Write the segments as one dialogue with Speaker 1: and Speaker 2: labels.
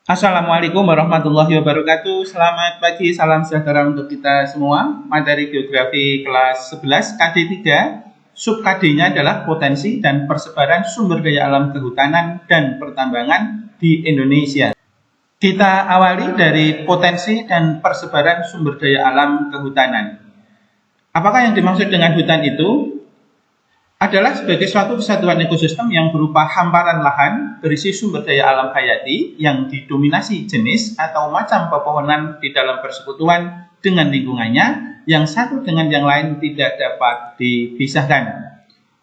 Speaker 1: Assalamualaikum warahmatullahi wabarakatuh. Selamat pagi, salam sejahtera untuk kita semua. Materi geografi kelas 11 KD3. Sub KD-nya adalah potensi dan persebaran sumber daya alam kehutanan dan pertambangan di Indonesia. Kita awali dari potensi dan persebaran sumber daya alam kehutanan. Apakah yang dimaksud dengan hutan itu? Adalah sebagai suatu kesatuan ekosistem yang berupa hamparan lahan berisi sumber daya alam hayati yang didominasi jenis atau macam pepohonan di dalam persekutuan dengan lingkungannya yang satu dengan yang lain tidak dapat dipisahkan.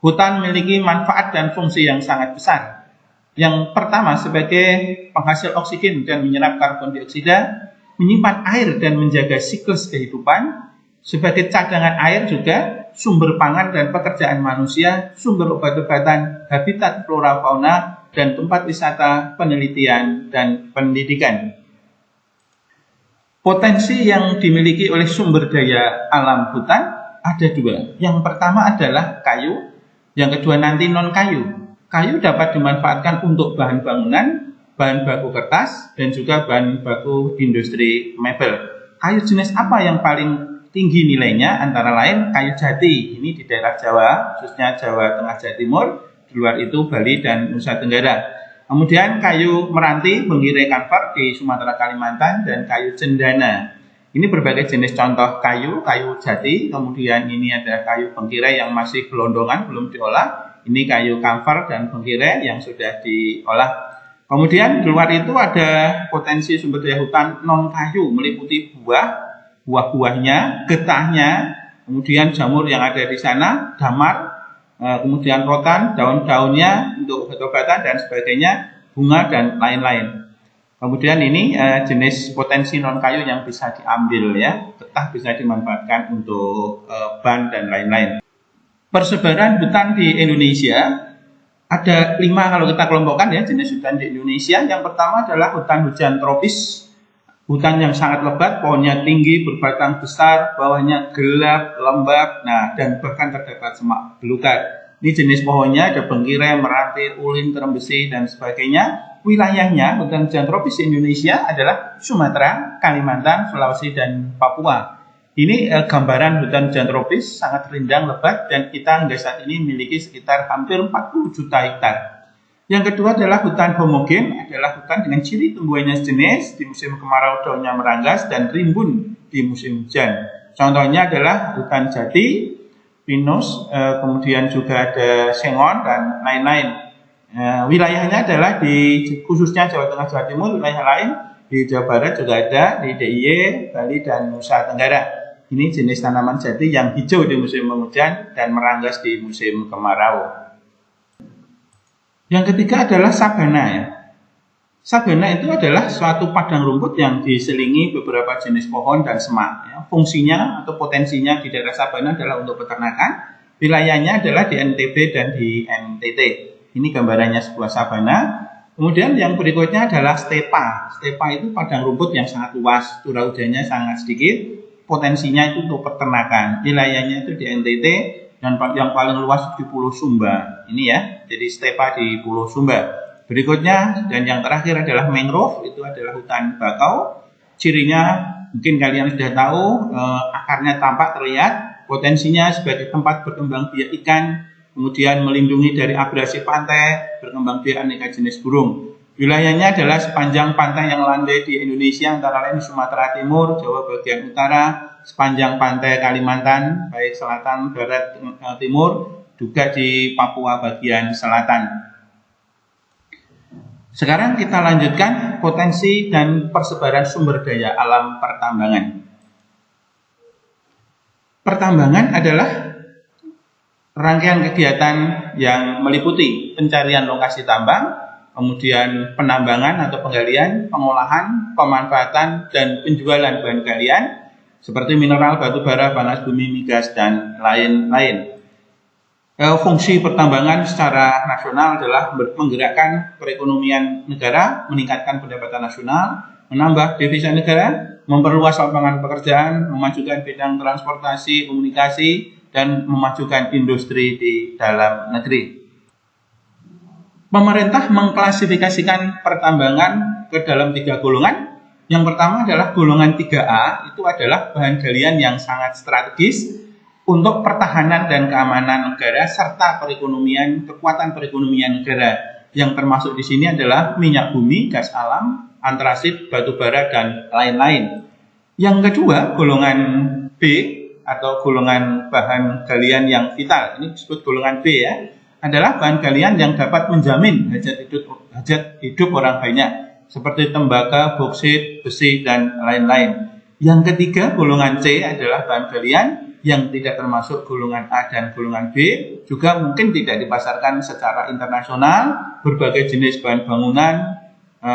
Speaker 1: Hutan memiliki manfaat dan fungsi yang sangat besar. Yang pertama sebagai penghasil oksigen dan menyerap karbon dioksida, menyimpan air dan menjaga siklus kehidupan, sebagai cadangan air juga, sumber pangan dan pekerjaan manusia, sumber obat-obatan, habitat flora fauna, dan tempat wisata, penelitian, dan pendidikan. Potensi yang dimiliki oleh sumber daya alam hutan ada dua. Yang pertama adalah kayu, yang kedua nanti non-kayu. Kayu dapat dimanfaatkan untuk bahan bangunan, bahan baku kertas, dan juga bahan baku industri mebel. Kayu jenis apa yang paling tinggi nilainya? Antara lain kayu jati, ini di daerah Jawa, khususnya Jawa Tengah, Jawa Timur, di luar itu Bali dan Nusa Tenggara. Kemudian kayu meranti, bengkirai kanver di Sumatera Kalimantan, dan kayu cendana. Ini berbagai jenis contoh kayu jati, kemudian ini ada kayu bengkirai yang masih gelondongan, belum diolah. Ini kayu kamfer dan bengkirai yang sudah diolah. Kemudian di luar itu ada potensi sumber daya hutan non kayu, meliputi buah-buahnya, getahnya, kemudian jamur yang ada di sana, damar, kemudian rotan, daun-daunnya untuk obat-obatan dan sebagainya, bunga dan lain-lain. Kemudian ini jenis potensi non kayu yang bisa diambil ya, getah bisa dimanfaatkan untuk ban dan lain-lain. Persebaran hutan di Indonesia ada 5 kalau kita kelompokkan ya jenis hutan di Indonesia. Yang pertama adalah hutan hujan tropis. Hutan yang sangat lebat, pohonnya tinggi, berbatang besar, bawahnya gelap, lembab, dan bahkan terdapat semak belukar. Ini jenis pohonnya ada bengkirai, meranti, ulin, terem besi, dan sebagainya. Wilayahnya hutan hujan tropis di Indonesia adalah Sumatera, Kalimantan, Sulawesi, dan Papua. Ini gambaran hutan hujan tropis, sangat rindang, lebat, dan kita hingga saat ini memiliki sekitar hampir 40 juta hektar. Yang kedua adalah hutan homogen, adalah hutan dengan ciri tumbuhannya sejenis, di musim kemarau daunnya meranggas dan rimbun di musim hujan. Contohnya adalah hutan jati, pinus, kemudian juga ada sengon dan lain-lain. Wilayahnya adalah khususnya Jawa Tengah, Jawa Timur, wilayah lain di Jawa Barat juga ada, di DIY, Bali, dan Nusa Tenggara. Ini jenis tanaman jati yang hijau di musim penghujan dan meranggas di musim kemarau. Yang ketiga adalah sabana ya. Sabana itu adalah suatu padang rumput yang diselingi beberapa jenis pohon dan semak. Ya. Fungsinya atau potensinya di daerah sabana adalah untuk peternakan. Wilayahnya adalah di NTB dan di NTT. Ini gambarannya sebuah sabana. Kemudian yang berikutnya adalah stepa. Stepa itu padang rumput yang sangat luas, curah hujannya sangat sedikit. Potensinya itu untuk peternakan. Wilayahnya itu di NTT dan yang paling luas di Pulau Sumba. Ini ya, jadi stepa di Pulau Sumba. Berikutnya dan yang terakhir adalah mangrove, itu adalah hutan bakau. Cirinya mungkin kalian sudah tahu, akarnya tampak terlihat, potensinya sebagai tempat berkembang biak ikan, kemudian melindungi dari abrasi pantai, berkembang biak aneka jenis burung. Wilayahnya adalah sepanjang pantai yang landai di Indonesia, antara lain Sumatera Timur, Jawa bagian utara, sepanjang pantai Kalimantan, baik selatan, barat, timur, juga di Papua bagian selatan. Sekarang kita lanjutkan potensi dan persebaran sumber daya alam pertambangan. Pertambangan adalah rangkaian kegiatan yang meliputi pencarian lokasi tambang, kemudian penambangan atau penggalian, pengolahan, pemanfaatan, dan penjualan bahan galian seperti mineral, batu bara, panas bumi, migas, dan lain-lain. Fungsi pertambangan secara nasional adalah menggerakkan perekonomian negara, meningkatkan pendapatan nasional, menambah devisa negara, memperluas lapangan pekerjaan, memajukan bidang transportasi, komunikasi, dan memajukan industri di dalam negeri. Pemerintah mengklasifikasikan pertambangan ke dalam 3 golongan. Yang pertama adalah golongan 3A, itu adalah bahan galian yang sangat strategis untuk pertahanan dan keamanan negara serta perekonomian, kekuatan perekonomian negara. Yang termasuk di sini adalah minyak bumi, gas alam, antrasit, batu bara, dan lain-lain. Yang kedua, golongan B atau golongan bahan galian yang vital, ini disebut golongan B ya, adalah bahan galian yang dapat menjamin hajat hidup orang banyak, seperti tembaga, boksit, besi, dan lain-lain. Yang ketiga, golongan C adalah bahan galian yang tidak termasuk golongan A dan golongan B, juga mungkin tidak dipasarkan secara internasional. Berbagai jenis bahan bangunan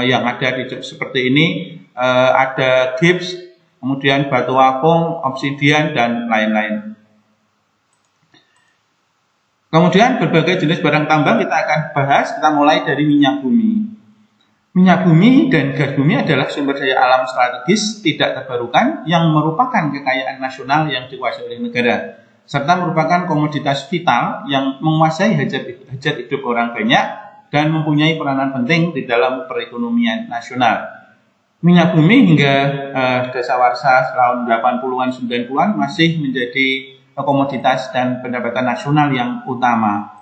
Speaker 1: yang ada di seperti ini, ada gips, kemudian batu apung, obsidian, dan lain-lain. Kemudian berbagai jenis barang tambang kita akan bahas. Kita mulai dari minyak bumi. Minyak bumi dan gas bumi adalah sumber daya alam strategis tidak terbarukan yang merupakan kekayaan nasional yang dikuasai oleh negara, serta merupakan komoditas vital yang menguasai hajat hidup orang banyak dan mempunyai peranan penting di dalam perekonomian nasional. Minyak bumi hingga dasawarsa tahun 80-an 90-an masih menjadi komoditas dan pendapatan nasional yang utama.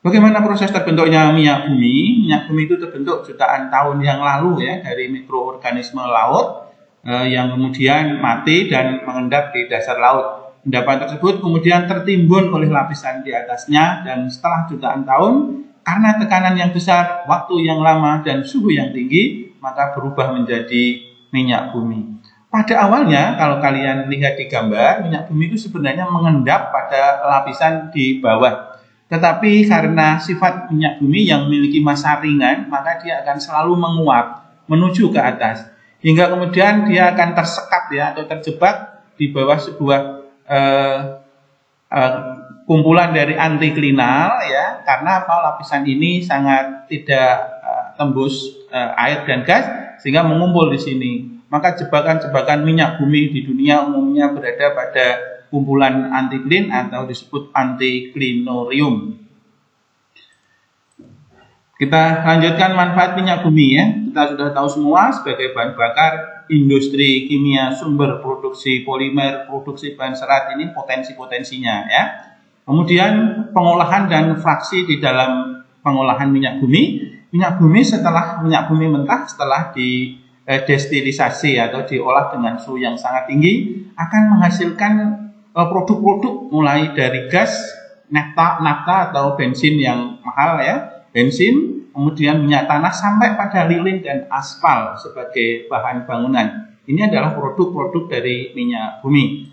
Speaker 1: Bagaimana proses terbentuknya minyak bumi? Minyak bumi itu terbentuk jutaan tahun yang lalu ya, dari mikroorganisme laut yang kemudian mati dan mengendap di dasar laut. Endapan tersebut kemudian tertimbun oleh lapisan di atasnya, dan setelah jutaan tahun karena tekanan yang besar, waktu yang lama, dan suhu yang tinggi, maka berubah menjadi minyak bumi. Pada awalnya, kalau kalian lihat di gambar, minyak bumi itu sebenarnya mengendap pada lapisan di bawah. Tetapi karena sifat minyak bumi yang memiliki massa ringan, maka dia akan selalu menguap menuju ke atas. Hingga kemudian dia akan tersekat ya, atau terjebak di bawah sebuah kumpulan dari antiklinal ya. Karena apa? Lapisan ini sangat tidak tembus air dan gas, sehingga mengumpul di sini. Maka jebakan-jebakan minyak bumi di dunia umumnya berada pada kumpulan antiklin atau disebut antiklinorium. Kita lanjutkan manfaat minyak bumi ya. Kita sudah tahu semua sebagai bahan bakar industri kimia, sumber produksi polimer, produksi bahan serat, ini potensi-potensinya ya. Kemudian pengolahan dan fraksi di dalam pengolahan minyak bumi. Minyak bumi setelah minyak bumi mentah, setelah destilisasi atau diolah dengan suhu yang sangat tinggi, akan menghasilkan produk-produk mulai dari gas, nafta atau bensin yang mahal ya, bensin, kemudian minyak tanah sampai pada lilin dan aspal sebagai bahan bangunan. Ini adalah produk-produk dari minyak bumi.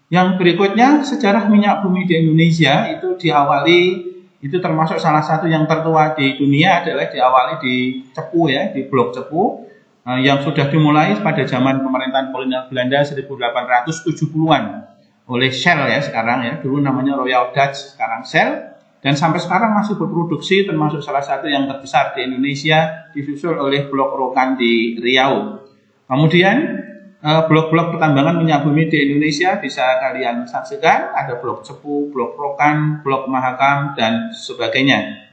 Speaker 1: Yang berikutnya, sejarah minyak bumi di Indonesia itu termasuk salah satu yang tertua di dunia, adalah diawali di Cepu ya, di Blok Cepu, yang sudah dimulai pada zaman pemerintahan kolonial Belanda 1870-an oleh Shell ya sekarang ya, dulu namanya Royal Dutch, sekarang Shell, dan sampai sekarang masih berproduksi, termasuk salah satu yang terbesar di Indonesia, disusul oleh Blok Rokan di Riau. Kemudian blok-blok pertambangan minyak bumi di Indonesia bisa kalian saksikan, ada Blok Cepu, Blok Rokan, Blok Mahakam, dan sebagainya.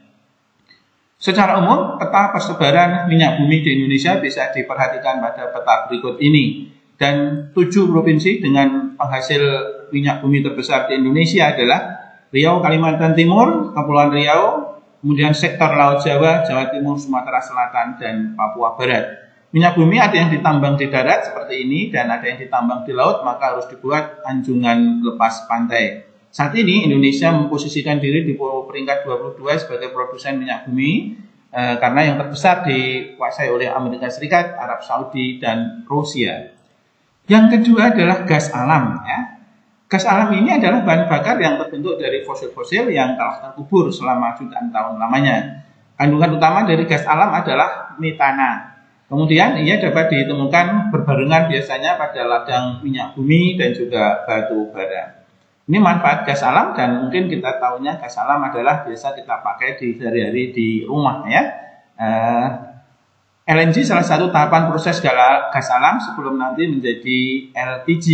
Speaker 1: Secara umum, peta persebaran minyak bumi di Indonesia bisa diperhatikan pada peta berikut ini. Dan 7 provinsi dengan penghasil minyak bumi terbesar di Indonesia adalah Riau, Kalimantan Timur, Kepulauan Riau, kemudian sektor Laut Jawa, Jawa Timur, Sumatera Selatan, dan Papua Barat. Minyak bumi ada yang ditambang di darat seperti ini, dan ada yang ditambang di laut, maka harus dibuat anjungan lepas pantai. Saat ini Indonesia memposisikan diri di peringkat 22 sebagai produsen minyak bumi, karena yang terbesar dikuasai oleh Amerika Serikat, Arab Saudi, dan Rusia. Yang kedua adalah gas alam ya. Gas alam ini adalah bahan bakar yang terbentuk dari fosil-fosil yang telah terkubur selama jutaan tahun lamanya. Kandungan utama dari gas alam adalah metana. Kemudian ia dapat ditemukan berbarengan biasanya pada ladang minyak bumi dan juga batu bara. Ini manfaat gas alam, dan mungkin kita tahunya gas alam adalah biasa kita pakai di sehari-hari di rumah ya. LNG salah satu tahapan proses gas alam sebelum nanti menjadi LPG.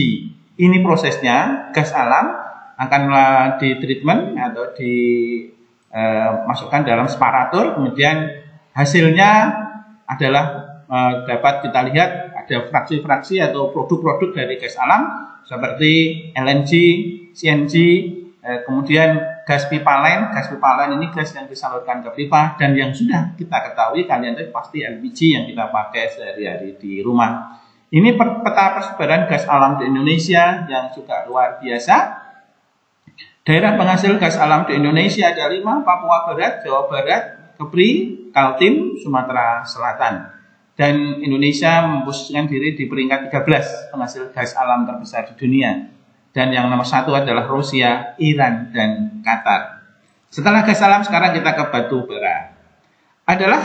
Speaker 1: Ini prosesnya, gas alam akan ditreatment atau dimasukkan dalam separatur, kemudian hasilnya adalah dapat kita lihat ada fraksi-fraksi atau produk-produk dari gas alam seperti LNG, CNG, kemudian gas pipa lain. Gas pipa lain ini gas yang disalurkan ke pipa, dan yang sudah kita ketahui kalian itu pasti LPG yang kita pakai sehari-hari di rumah. Ini peta persebaran gas alam di Indonesia yang juga luar biasa. Daerah penghasil gas alam di Indonesia ada 5: Papua Barat, Jawa Barat, Kepri, Kaltim, Sumatera Selatan. Dan Indonesia memposisikan diri di peringkat 13 penghasil gas alam terbesar di dunia. Dan yang nomor 1 adalah Rusia, Iran, dan Qatar. Setelah gas alam, sekarang kita ke batu bara. Adalah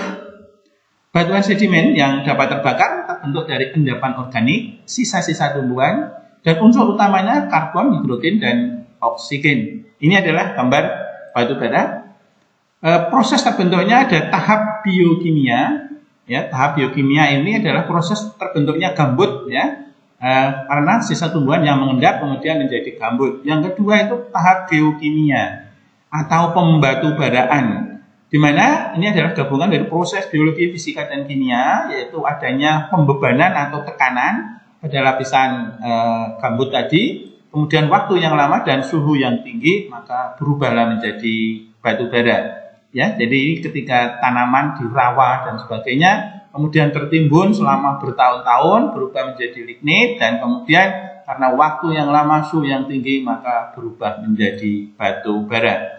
Speaker 1: batuan sedimen yang dapat terbakar, terbentuk dari endapan organik, sisa-sisa tumbuhan, dan unsur utamanya karbon, hidrogen, dan oksigen. Ini adalah gambar batu bara. Proses terbentuknya ada tahap biokimia. Ya, tahap biokimia ini adalah proses terbentuknya gambut, ya, karena sisa tumbuhan yang mengendap kemudian menjadi gambut. Yang kedua itu tahap geokimia atau pembatubaraan, di mana ini adalah gabungan dari proses biologi, fisika, dan kimia, yaitu adanya pembebanan atau tekanan pada lapisan gambut tadi, kemudian waktu yang lama dan suhu yang tinggi, maka berubahlah menjadi batu bara. Ya, jadi ketika tanaman di rawa dan sebagainya, kemudian tertimbun selama bertahun-tahun, berubah menjadi lignit, dan kemudian karena waktu yang lama, suhu yang tinggi, maka berubah menjadi batu bara.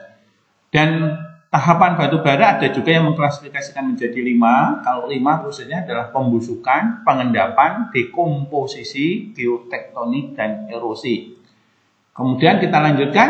Speaker 1: Dan tahapan batu bara ada juga yang mengklasifikasikan menjadi 5. Kalau 5 prosesnya adalah pembusukan, pengendapan, dekomposisi, geotektonik, dan erosi. Kemudian kita lanjutkan,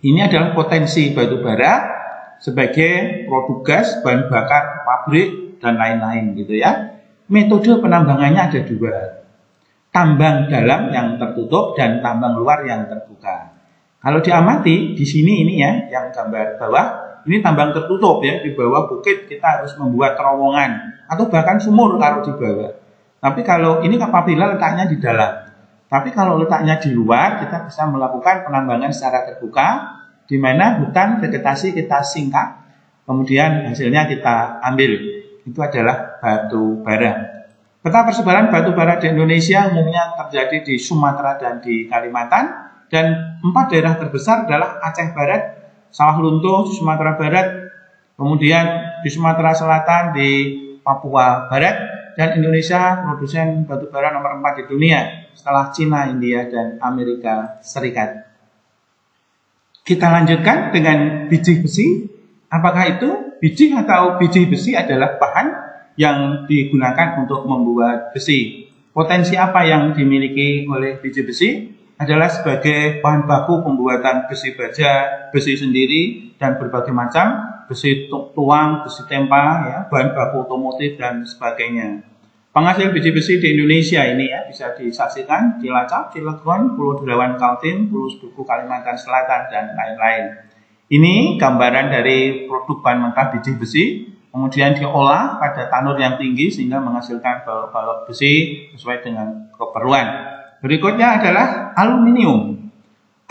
Speaker 1: ini adalah potensi batu bara sebagai produk gas, bahan bakar, pabrik, dan lain-lain gitu ya. Metode penambangannya ada 2. Tambang dalam yang tertutup dan tambang luar yang terbuka. Kalau diamati di sini ini ya, yang gambar bawah, ini tambang tertutup ya, di bawah bukit kita harus membuat terowongan atau bahkan sumur kalau di bawah. Tapi kalau ini apabila letaknya di dalam. Tapi kalau letaknya di luar, kita bisa melakukan penambangan secara terbuka, di mana hutan vegetasi kita singkat, kemudian hasilnya kita ambil. Itu adalah batu bara. Peta persebaran batu bara di Indonesia umumnya terjadi di Sumatera dan di Kalimantan, dan 4 daerah terbesar adalah Aceh Barat, Sawah Lunto di Sumatera Barat, kemudian di Sumatera Selatan, di Papua Barat, dan Indonesia produsen batu bara nomor 4 di dunia setelah Cina, India, dan Amerika Serikat. Kita lanjutkan dengan biji besi. Apakah itu biji atau biji besi adalah bahan yang digunakan untuk membuat besi? Potensi apa yang dimiliki oleh biji besi? Adalah sebagai bahan baku pembuatan besi baja, besi sendiri, dan berbagai macam besi tuang, besi tempa, ya, bahan baku otomotif, dan sebagainya. Penghasil biji besi di Indonesia ini ya bisa disaksikan di Cilacap, Cilegon, Pulau Derawan, Kaltim, Pulau Seduku, Kalimantan Selatan, dan lain-lain. Ini gambaran dari produk bahan mentah biji besi, kemudian diolah pada tanur yang tinggi sehingga menghasilkan balok-balok besi sesuai dengan keperluan. Berikutnya adalah aluminium.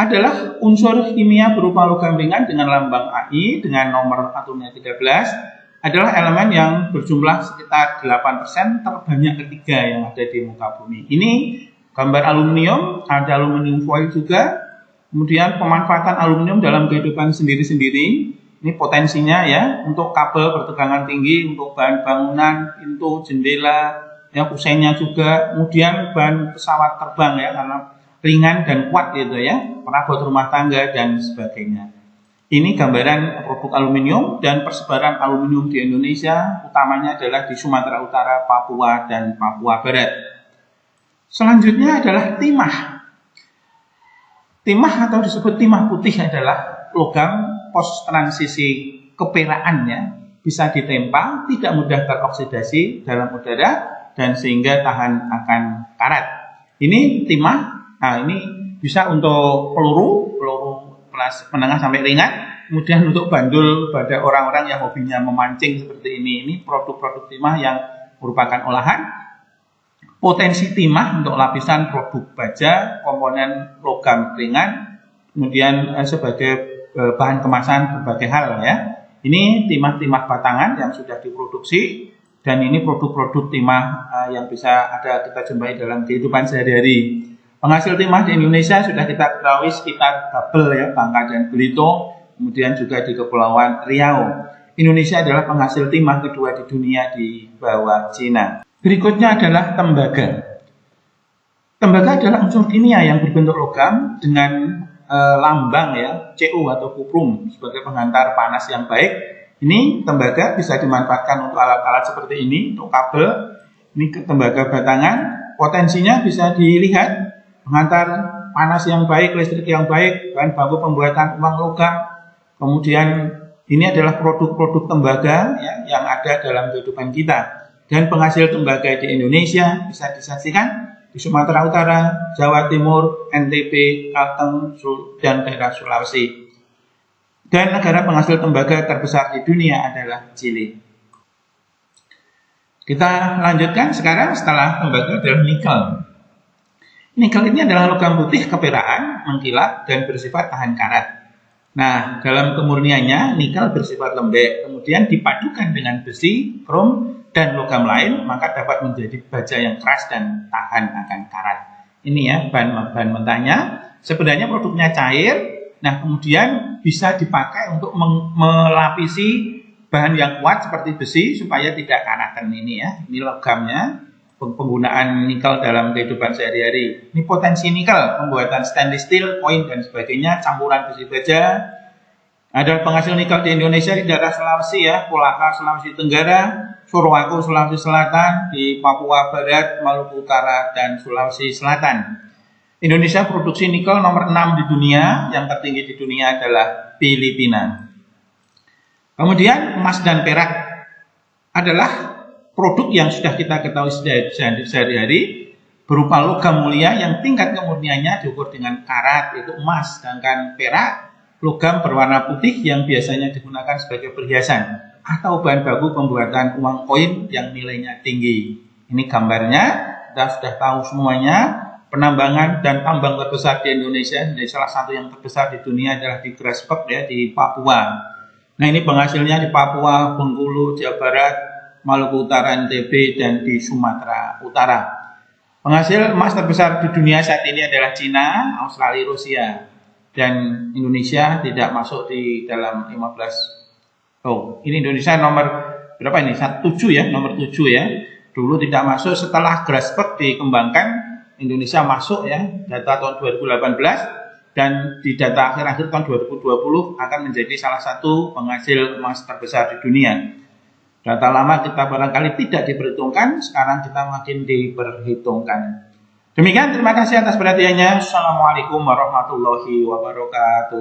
Speaker 1: Adalah unsur kimia berupa logam ringan dengan lambang Ai dengan nomor atomnya 13. Adalah elemen yang berjumlah sekitar 8%, terbanyak ketiga yang ada di muka bumi. Ini gambar aluminium, ada aluminium foil juga. Kemudian pemanfaatan aluminium dalam kehidupan sendiri-sendiri. Ini potensinya ya, untuk kabel bertegangan tinggi, untuk bahan bangunan, pintu, jendela, ya, kusennya juga. Kemudian bahan pesawat terbang ya, karena ringan dan kuat gitu ya, perabot rumah tangga dan sebagainya. Ini gambaran produk aluminium dan persebaran aluminium di Indonesia, utamanya adalah di Sumatera Utara, Papua, dan Papua Barat. Selanjutnya adalah timah. Timah atau disebut timah putih adalah logam pos transisi keperaannya bisa ditempa, tidak mudah teroksidasi dalam udara, dan sehingga tahan akan karat. Ini timah, nah ini bisa untuk peluru kelas menengah sampai ringan. Kemudian untuk bandul pada orang-orang yang hobinya memancing seperti ini produk-produk timah yang merupakan olahan. Potensi timah untuk lapisan produk baja, komponen logam ringan, kemudian sebagai bahan kemasan berbagai hal ya. Ini timah-timah batangan yang sudah diproduksi, Dan ini produk-produk timah yang bisa kita jumpai dalam kehidupan sehari-hari. Penghasil timah di Indonesia sudah kita ketahui sekitar Babel ya, Bangka dan Belitung, kemudian juga di Kepulauan Riau. Indonesia adalah penghasil timah kedua di dunia di bawah Cina. Berikutnya adalah tembaga. Tembaga adalah unsur kimia yang berbentuk logam dengan lambang ya, Cu atau kuprum sebagai penghantar panas yang baik. Ini tembaga bisa dimanfaatkan untuk alat-alat seperti ini, untuk kabel. Ini tembaga batangan, potensinya bisa dilihat, penghantar panas yang baik, listrik yang baik, bahan baku pembuatan uang logam. Kemudian ini adalah produk-produk tembaga ya, yang ada dalam kehidupan kita. Dan penghasil tembaga di Indonesia bisa disaksikan di Sumatera Utara, Jawa Timur, NTB, Kalteng, dan daerah Sulawesi. Dan negara penghasil tembaga terbesar di dunia adalah Chili. Kita lanjutkan sekarang setelah tembaga adalah nikel. Nikel ini adalah logam putih keperakan, mengkilap, dan bersifat tahan karat. Nah, dalam kemurniannya, nikel bersifat lembek, kemudian dipadukan dengan besi, krom, dan logam lain, maka dapat menjadi baja yang keras dan tahan akan karat. Ini ya, bahan mentahnya. Sebenarnya produknya cair. Nah, kemudian bisa dipakai untuk melapisi bahan yang kuat seperti besi supaya tidak karatan ini ya. Ini logamnya, penggunaan nikel dalam kehidupan sehari-hari. Ini potensi nikel, pembuatan stainless steel, koin dan sebagainya, campuran besi baja. Ada penghasil nikel di Indonesia di daerah Sulawesi ya, Kolaka, Sulawesi Tenggara, Surwaku, Sulawesi Selatan, di Papua Barat, Maluku Utara, dan Sulawesi Selatan. Indonesia produksi nikel nomor 6 di dunia, yang tertinggi di dunia adalah Filipina. Kemudian emas dan perak adalah produk yang sudah kita ketahui sehari-hari, berupa logam mulia yang tingkat kemurniannya diukur dengan karat, yaitu emas, sedangkan perak logam berwarna putih yang biasanya digunakan sebagai perhiasan atau bahan baku pembuatan uang koin yang nilainya tinggi. Ini gambarnya, kita sudah tahu semuanya. Penambangan dan tambang terbesar di Indonesia, jadi salah satu yang terbesar di dunia adalah di Grasberg ya, di Papua. Nah, ini penghasilnya di Papua, Bengkulu, Jawa Barat, Maluku Utara, NTB, dan di Sumatera Utara. Penghasil emas terbesar di dunia saat ini adalah Cina, Australia, Rusia, dan Indonesia tidak masuk di dalam 15. Oh, ini Indonesia nomor berapa ini? 7 ya, nomor 7 ya. Dulu tidak masuk, setelah Grasberg dikembangkan, Indonesia masuk ya, data tahun 2018, dan di data akhir-akhir tahun 2020 akan menjadi salah satu penghasil emas terbesar di dunia. Data lama kita barangkali tidak diperhitungkan, sekarang kita makin diperhitungkan. Demikian, terima kasih atas perhatiannya. Assalamualaikum warahmatullahi wabarakatuh.